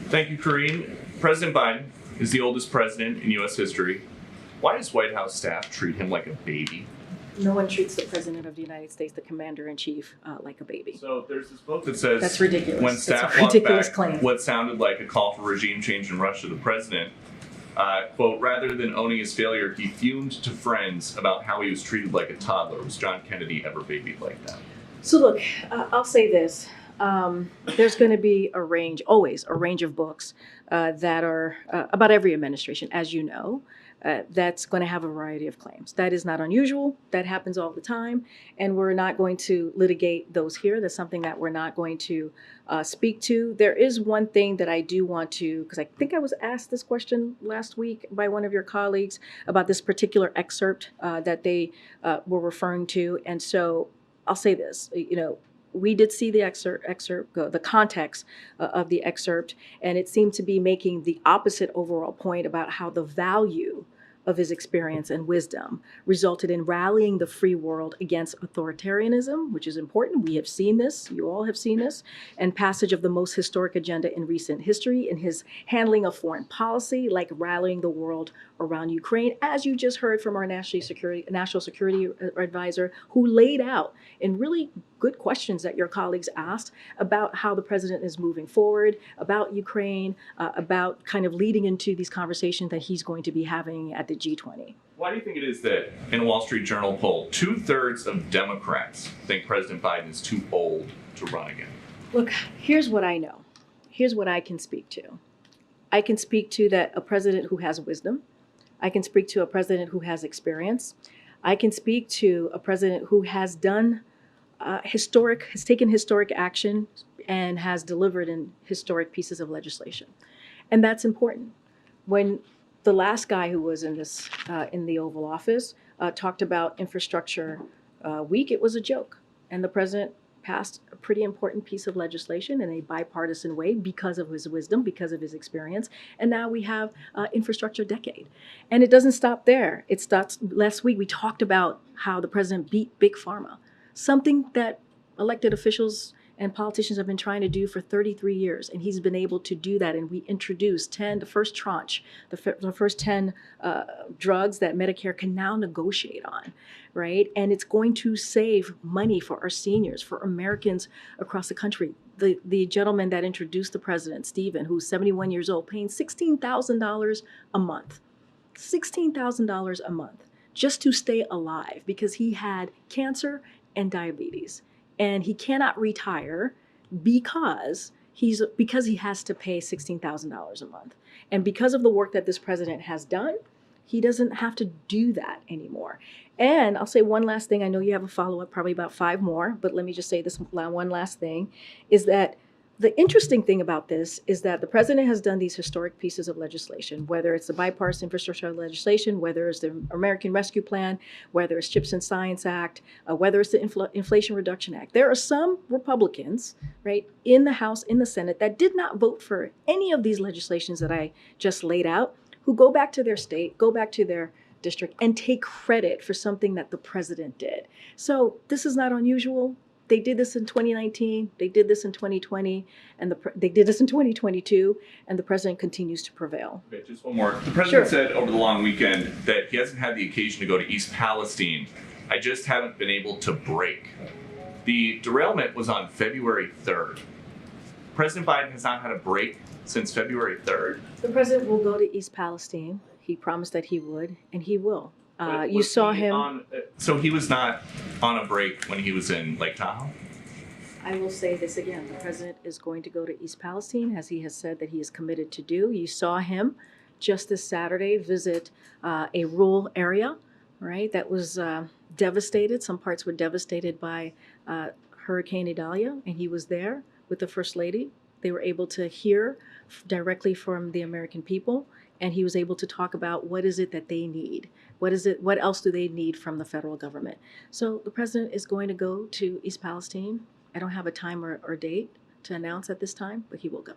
Thank you, Karine. President Biden is the oldest president in U.S. history. Why does White House staff treat him like a baby? No one treats the President of the United States, the Commander-in-Chief, like a baby. So there's this book that says that's ridiculous. When staff walked back claim. What sounded like a call for regime change in Russia, the president, quote, rather than owning his failure, he fumed to friends about how he was treated like a toddler. Was John Kennedy ever babied like that? So look, I'll say this. There's going to be always a range of books that are about every administration, as you know, that's going to have a variety of claims. That is not unusual. That happens all the time. And we're not going to litigate those here. That's something that we're not going to speak to. There is one thing that I do want to, because I think I was asked this question last week by one of your colleagues about this particular excerpt that they were referring to. And so I'll say this, we did see the excerpt, the context of the excerpt, and it seemed to be making the opposite overall point about how the value of his experience and wisdom resulted in rallying the free world against authoritarianism, which is important. We have seen this, you all have seen this, and passage of the most historic agenda in recent history in his handling of foreign policy, like rallying the world around Ukraine, as you just heard from our national security advisor, who laid out in really good questions that your colleagues asked about how the president is moving forward, about Ukraine, about kind of leading into these conversations that he's going to be having at the G20. Why do you think it is that in a Wall Street Journal poll, 2/3 of Democrats think President Biden is too old to run again? Look, here's what I know. Here's what I can speak to. I can speak to that a president who has wisdom. I can speak to a president who has experience. I can speak to a president who has done has taken historic action and has delivered in historic pieces of legislation. And that's important. When the last guy who was in the Oval Office talked about infrastructure week, it was a joke. And the president passed a pretty important piece of legislation in a bipartisan way because of his wisdom, because of his experience. And now we have infrastructure decade. And it doesn't stop there. It starts last week. We talked about how the president beat Big Pharma, something that elected officials and politicians have been trying to do for 33 years. And he's been able to do that. And we introduced the first tranche, the first 10 drugs that Medicare can now negotiate on, right? And it's going to save money for our seniors, for Americans across the country. The gentleman that introduced the president, Stephen, who's 71 years old, paying $16,000 a month, $16,000 a month just to stay alive because he had cancer and diabetes. And he cannot retire because he has to pay $16,000 a month. And because of the work that this president has done, he doesn't have to do that anymore. And I'll say one last thing. I know you have a follow-up, probably about 5 more, but let me just say this one last thing, is that the interesting thing about this is that the president has done these historic pieces of legislation, whether it's the bipartisan infrastructure legislation, whether it's the American Rescue Plan, whether it's CHIPS and Science Act, whether it's the Inflation Reduction Act. There are some Republicans, right, in the House, in the Senate, that did not vote for any of these legislations that I just laid out, who go back to their state, go back to their district, and take credit for something that the president did. So this is not unusual. They did this in 2019, they did this in 2020, and they did this in 2022, and the president continues to prevail. Okay, just one more. The president said over the long weekend that he hasn't had the occasion to go to East Palestine. I just haven't been able to break. The derailment was on February 3rd. President Biden has not had a break since February 3rd. The president will go to East Palestine. He promised that he would, and he will. You saw him. So he was not on a break when he was in Lake Tahoe? I will say this again. The president is going to go to East Palestine, as he has said that he is committed to do. You saw him just this Saturday visit a rural area, right, that was devastated. Some parts were devastated by Hurricane Idalia, and he was there with the First Lady. They were able to hear directly from the American people, and he was able to talk about what is it that they need. What else do they need from the federal government? So the president is going to go to East Palestine. I don't have a time or date to announce at this time, but he will go.